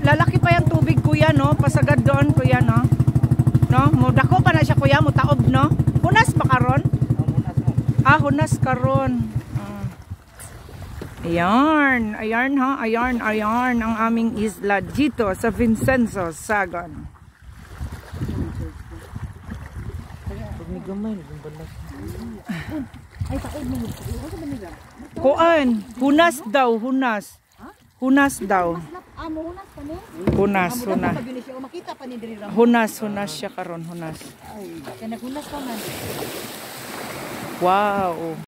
lalaki pa yung tubig kuya no, pasagad doon kuya no. No, mo dako pa na siya kuya, mo taob no. Hunas ba karon? Hunas karon. Ayan ha, ayan ang aming isla dito sa Vincenzo, Sagan. Kuan, hunas daw. Hunas daw. Hunas siya karon, hunas. Wow.